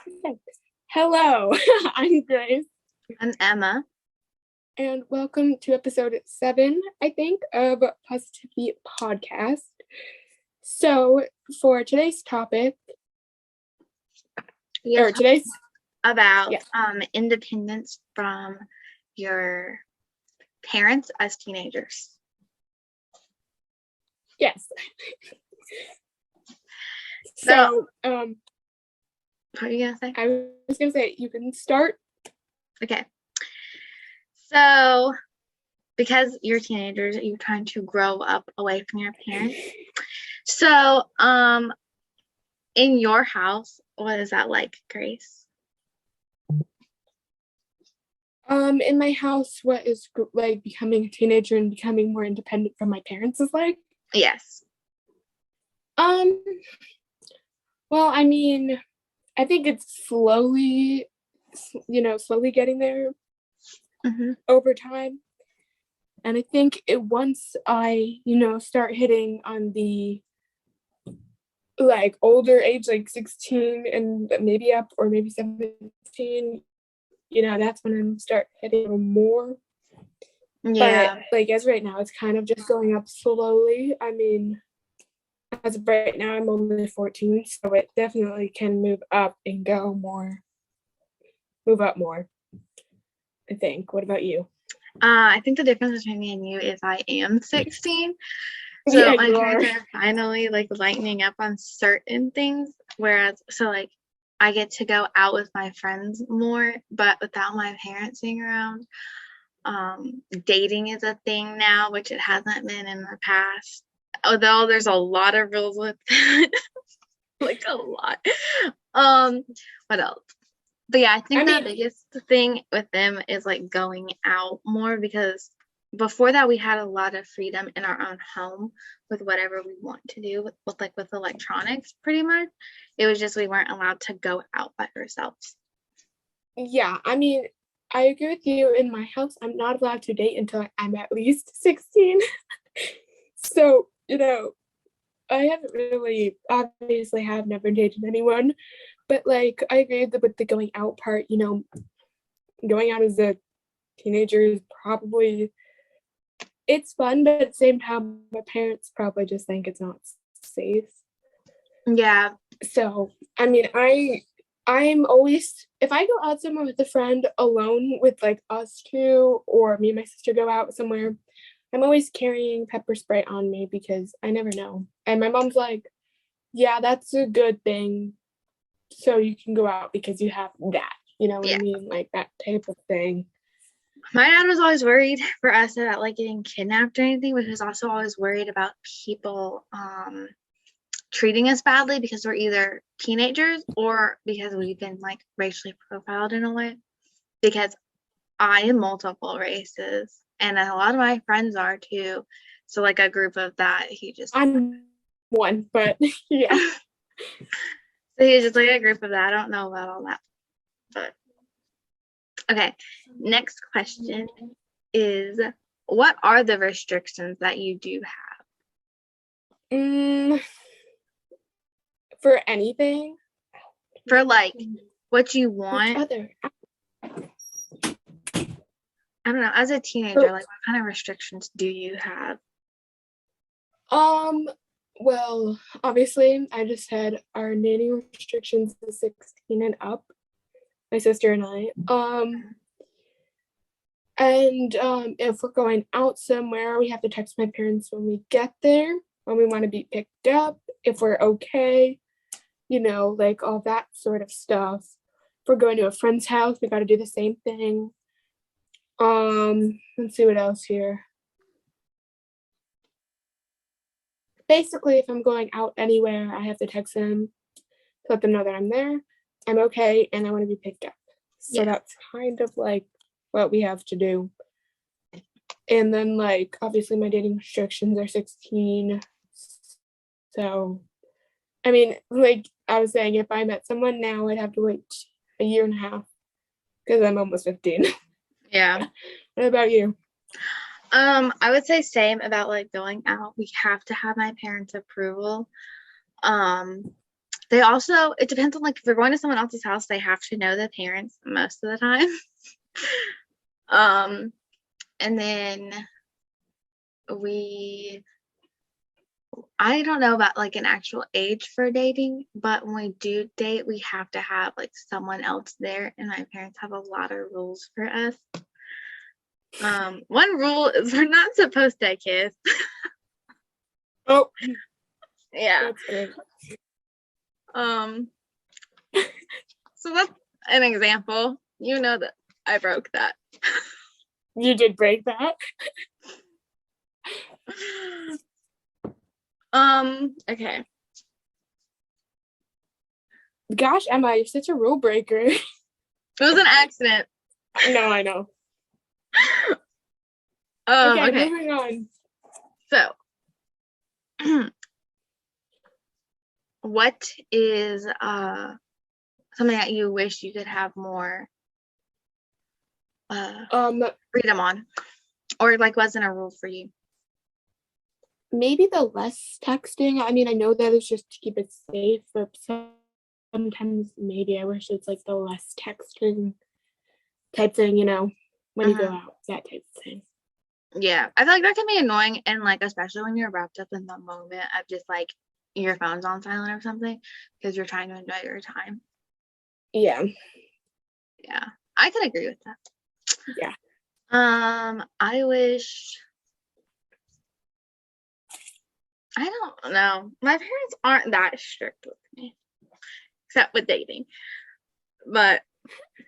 Okay. Hello, I'm Grace, I'm Emma. and welcome to episode 7, I think, of Positivity Podcast. So, for today's topic, We are or talking today's, about yeah, independence from your parents as teenagers. yes. So, So, what are you gonna say? I was gonna say you can start. Okay. So, because you're teenagers, you're trying to grow up away from your parents. So, in your house, what is that like, Grace? In my house, what is like becoming a teenager and becoming more independent from my parents is like? Yes. Um, well, I mean, I think it's slowly getting there over time. And I think once I, start hitting on the like older age, like 16 and maybe up, or maybe 17, that's when I'm start hitting a little more. Yeah. But like as right now, it's kind of just going up slowly. I mean, as of right now, I'm only 14, so it definitely can move up and move up more, I think. What about you? I think the difference between me and you is I am 16. So Yeah, my you are. parents are finally like lightening up on certain things. Whereas, so like I get to go out with my friends more, but without my parents being around. Dating is a thing now, which it hasn't been in the past. Although there's a lot of rules with it, like a lot. What else? But yeah, I think the biggest thing with them is like going out more, because before that we had a lot of freedom in our own home with whatever we want to do with electronics. Pretty much, it was just we weren't allowed to go out by ourselves. Yeah, I mean, I agree with you. In my house, I'm not allowed to date until I'm at least 16. So, I haven't really, obviously, have never dated anyone, but like, I agree with the going out part. Going out as a teenager is probably, it's fun, but at the same time, my parents probably just think it's not safe. Yeah. So, I mean, I'm always, if I go out somewhere with a friend alone with like us two, or me and my sister go out somewhere, I'm always carrying pepper spray on me because I never know. And my mom's like, yeah, that's a good thing. So you can go out because you have that. You know what I mean? Like that type of thing. My dad was always worried for us about like getting kidnapped or anything, but he was also always worried about people treating us badly because we're either teenagers or because we've been like racially profiled in a way. Because I am multiple races and a lot of my friends are too. So like a group of that, I'm one, but yeah. So he's just like a group of that. I don't know about all that. But okay. Next question is, what are the restrictions that you do have? For anything? For like what you want? Other? I don't know. As a teenager, like what kind of restrictions do you have? Well, obviously, I just said our dating restrictions is 16 and up. My sister and I. If we're going out somewhere, we have to text my parents when we get there, when we want to be picked up, if we're okay, like all that sort of stuff. If we're going to a friend's house, we got to do the same thing. Let's see what else here. Basically, if I'm going out anywhere, I have to text them to let them know that I'm there, I'm okay, and I want to be picked up. So that's kind of like what we have to do. And then, like, obviously my dating restrictions are 16. So, I mean, like I was saying, if I met someone now, I'd have to wait a year and a half because I'm almost 15. Yeah. What about you? I would say same about like going out. We have to have my parents' approval. they also, it depends on like if you're going to someone else's house, they have to know the parents most of the time. And then I don't know about like an actual age for dating, but when we do date, we have to have like someone else there. And my parents have a lot of rules for us. One rule is we're not supposed to kiss. Oh, Yeah. that's good. So that's an example. You know that I broke that. You did break that. Okay. Gosh, Emma, you're such a rule breaker. It was an accident. No, I know. Okay, Okay. moving on. So, what is something that you wish you could have more freedom on, or like wasn't a rule for you? Maybe the less texting. I mean, I know that it's just to keep it safe, but sometimes maybe I wish it's like the less texting type thing, you know, when you go out, that type of thing. Yeah, I feel like that can be annoying, and like especially when you're wrapped up in the moment of just like your phone's on silent or something because you're trying to enjoy your time. Yeah. Yeah, I could agree with that. Yeah. I wish. I don't know. My parents aren't that strict with me, except with dating. But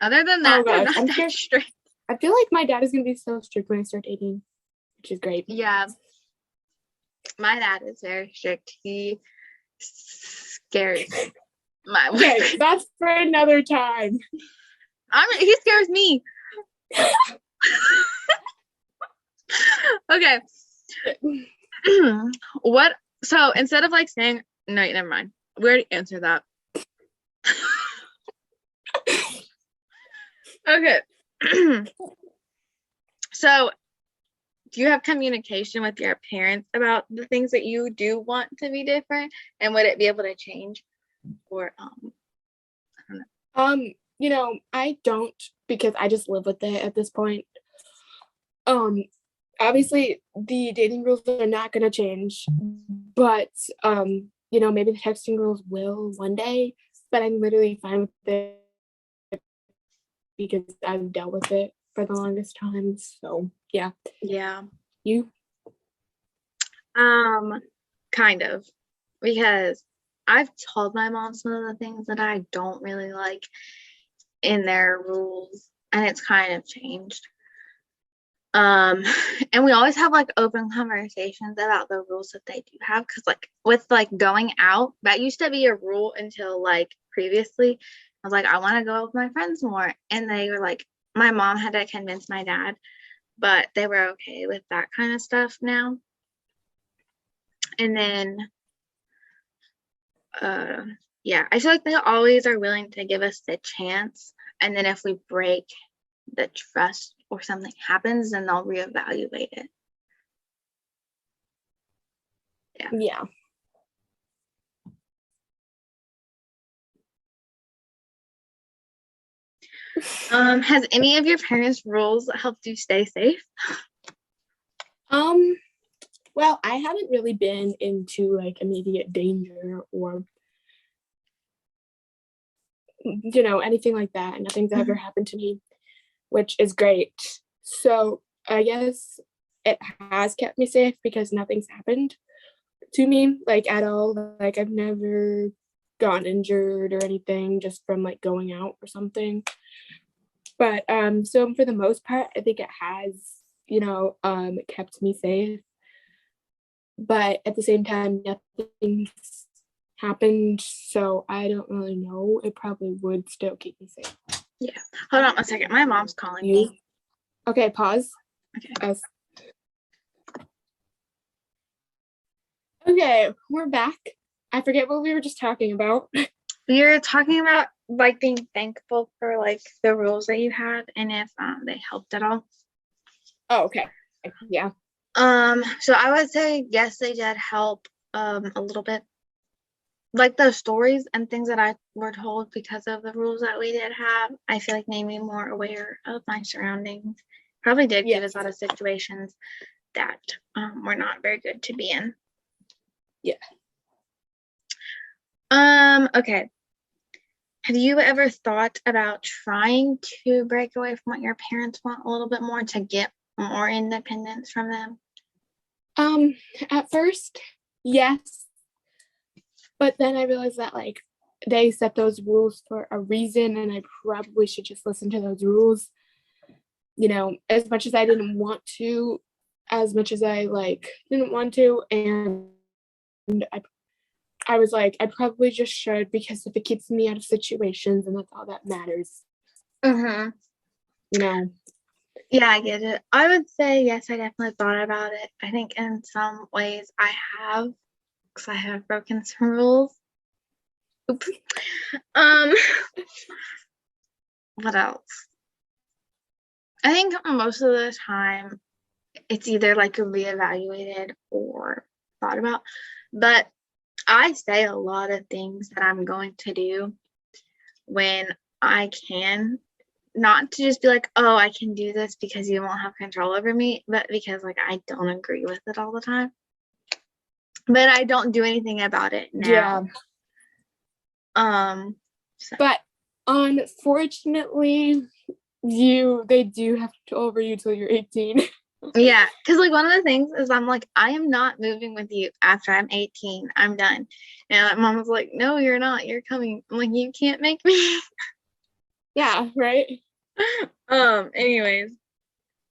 other than that, they're not that strict. I feel like my dad is gonna be so strict when I start dating, which is great. Yeah. My dad is very strict. He scares my Okay, boyfriend. that's for another time. He scares me. Okay. What? So instead of like saying, no, never mind. We already answered that. Okay. So, do you have communication with your parents about the things that you do want to be different, and would it be able to change? Or I don't know. You know, I don't, because I just live with it at this point. Obviously the dating rules are not going to change, but you know, maybe the texting rules will one day, but I'm literally fine with it because I've dealt with it for the longest time. So yeah. You? Kind of, because I've told my mom some of the things that I don't really like in their rules, and it's kind of changed. And we always have like open conversations about the rules that they do have, because like with like going out, that used to be a rule until like previously. I was like, I want to go out with my friends more, and they were like, my mom had to convince my dad, but they were okay with that kind of stuff now. And then yeah, I feel like they always are willing to give us the chance, and then if we break the trust or something happens, then they'll reevaluate it. Yeah. Has any of your parents' rules helped you stay safe? Well, I haven't really been into like immediate danger or, you know, anything like that. Nothing's ever happened to me, which is great. So I guess it has kept me safe because nothing's happened to me like at all. Like I've never gotten injured or anything just from like going out or something. But so for the most part, I think it has, you know, kept me safe. But at the same time, nothing's happened, so I don't really know. It probably would still keep me safe. Yeah. Hold on a second. My mom's calling me. Okay, pause. Okay. Okay, we're back. I forget what we were just talking about. We were talking about like being thankful for like the rules that you had and if they helped at all. Oh, okay. Yeah. So I would say yes, they did help a little bit. like those stories and things that I were told because of the rules that we did have, I feel like made me more aware of my surroundings. Probably did get us Yes. out of situations that were not very good to be in. Yeah. Okay. Have you ever thought about trying to break away from what your parents want a little bit more to get more independence from them? At first, yes, but then I realized that like they set those rules for a reason, and I probably should just listen to those rules. You know, as much as I didn't want to, as much as I like didn't want to, and I was like, I probably just should, because if it keeps me out of situations, and that's all that matters, Mm-hmm. you know. Yeah, I get it. I would say yes, I definitely thought about it. I think in some ways I have, because I have broken some rules. Oops. What else? I think most of the time it's either like reevaluated or thought about. But I say a lot of things that I'm going to do when I can, not to just be like, oh, I can do this because you won't have control over me, but because like I don't agree with it all the time. But I don't do anything about it now. But unfortunately, they do have control over you till you're 18. Yeah, because like one of the things is I'm like, I am not moving with you after I'm 18. I'm done. And my mom was like, no, you're not. You're coming. I'm like, you can't make me. Yeah, right. Anyways.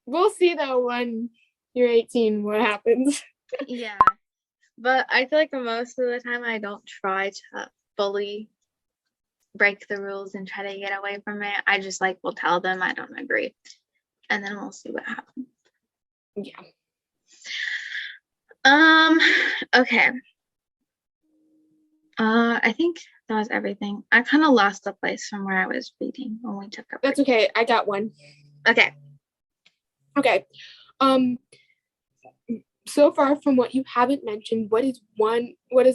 We'll see though when you're 18 what happens. Yeah. But I feel like most of the time I don't try to fully break the rules and try to get away from it. I just like will tell them I don't agree. And then we'll see what happens. Yeah. Okay. I think that was everything. I kind of lost the place from where I was reading when we took a break. That's okay. I got one. Okay. So far from what you haven't mentioned, what is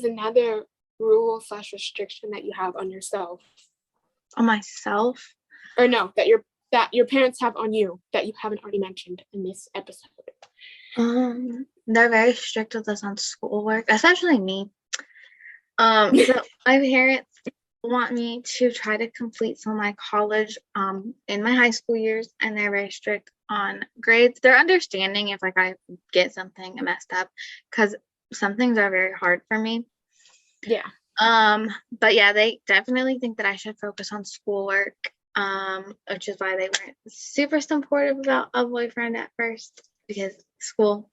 another rule / restriction that you have on yourself? On myself? Or no, that your parents have on you that you haven't already mentioned in this episode. They're very strict with us on schoolwork, especially me. So my parents want me to try to complete some of my college in my high school years, and they're very strict on grades. They're understanding if like I get something messed up, because some things are very hard for me. Yeah. But yeah, they definitely think that I should focus on schoolwork, which is why they weren't super supportive about a boyfriend at first, because school.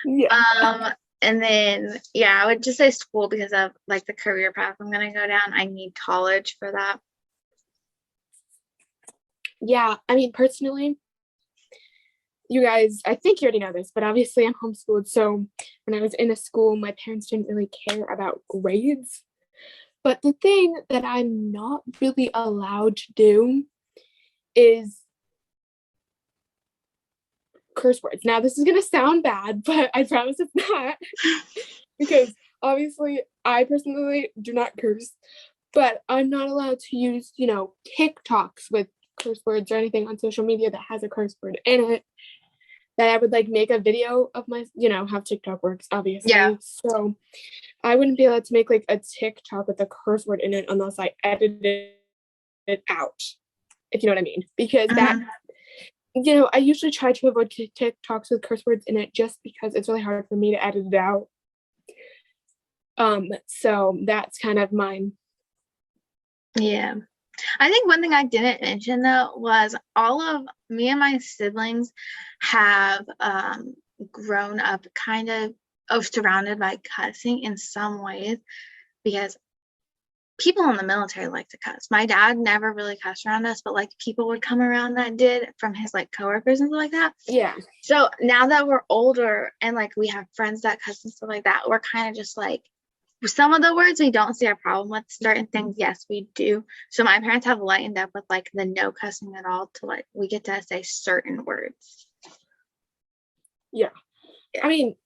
Yeah. And then yeah, I would just say school because of like the career path I'm gonna go down. I need college for that. Yeah, I mean, personally, you guys, I think you already know this, but obviously I'm homeschooled. So when I was in a school, my parents didn't really care about grades. But the thing that I'm not really allowed to do is curse words. Now, this is going to sound bad, but I promise it's not. Because obviously, I personally do not curse, but I'm not allowed to use, TikToks with curse words or anything on social media that has a curse word in it. That I would like make a video of my, how TikTok works, obviously. Yeah. So I wouldn't be allowed to make like a TikTok with a curse word in it unless I edited it out, if you know what I mean. Because that, I usually try to avoid TikToks with curse words in it just because it's really hard for me to edit it out. So that's kind of mine. Yeah. I think one thing I didn't mention though was all of me and my siblings have grown up kind of surrounded by cussing in some ways, because people in the military like to cuss. My dad never really cussed around us, but like people would come around that did from his like coworkers and stuff like that. Yeah. So now that we're older and like we have friends that cuss and stuff like that, we're kind of just like, some of the words we don't see a problem with, certain things yes we do. So my parents have lightened up with like the no cussing at all to like we get to say certain words. Yeah. I mean,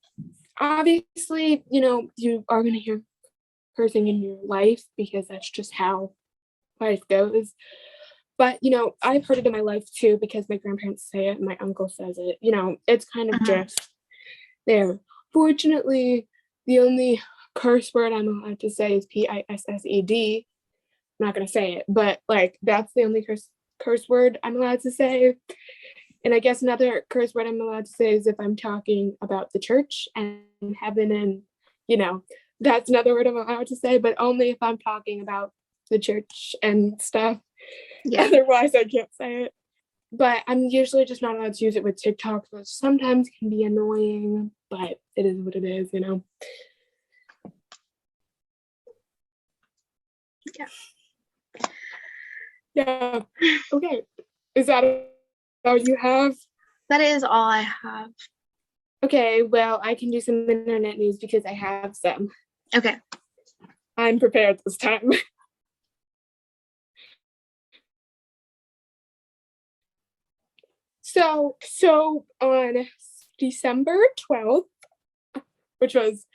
obviously, you are going to hear person in your life because that's just how life goes. But, I've heard it in my life too because my grandparents say it and my uncle says it. It's kind of just there. Fortunately, the only curse word I'm allowed to say is PISSED. I'm not going to say it, but that's the only curse word I'm allowed to say. And I guess another curse word I'm allowed to say is if I'm talking about the church and heaven and, that's another word I'm allowed to say, but only if I'm talking about the church and stuff. Yeah. Otherwise, I can't say it. But I'm usually just not allowed to use it with TikTok, which sometimes can be annoying, but it is what it is, Yeah. Yeah. Okay. Is that all you have? That is all I have. Okay, well, I can do some internet news because I have some. Okay. I'm prepared this time. So on December 12th, which was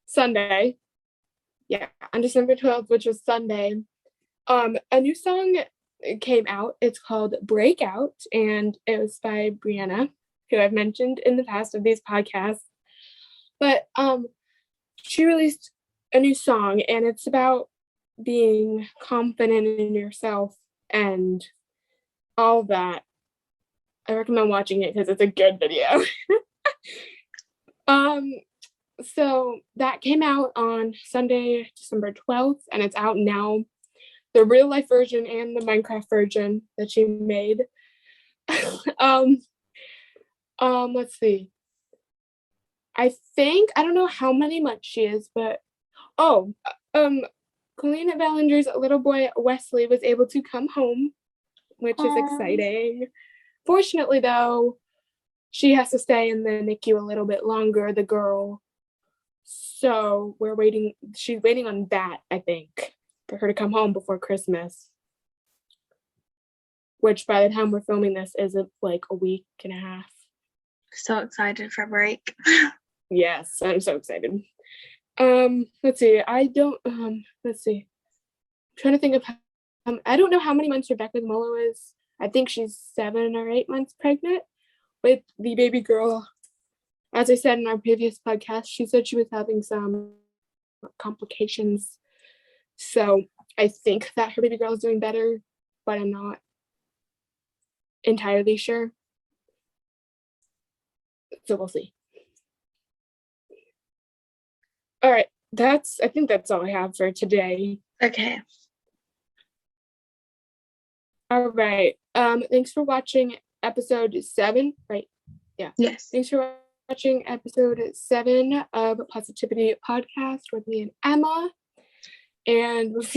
Sunday, on December 12th, which was Sunday, a new song came out. It's called Breakout, and it was by Brianna, who I've mentioned in the past of these podcasts. But she released a new song, and it's about being confident in yourself and all that. I recommend watching it because it's a good video. So that came out on Sunday, December 12th, and it's out now. The real life version and the Minecraft version that she made. Let's see. I don't know how many months she is, but Kalina Ballinger's little boy Wesley was able to come home, which is exciting. Fortunately, though, she has to stay in the NICU a little bit longer, the girl. So she's waiting on that, I think, for her to come home before Christmas. Which by the time we're filming this is like a week and a half. So excited for break. Yes, I'm so excited. Let's see. Let's see. I'm trying to think of I don't know how many months Rebecca Molo is. I think she's 7 or 8 months pregnant with the baby girl. As I said in our previous podcast, she said she was having some complications. So I think that her baby girl is doing better, but I'm not entirely sure. So we'll see. All right. I think that's all I have for today. Okay. All right. Thanks for watching episode 7, right? Yeah. Yes. Thanks for watching episode 7 of Positivity Podcast with me and Emma. And we'll see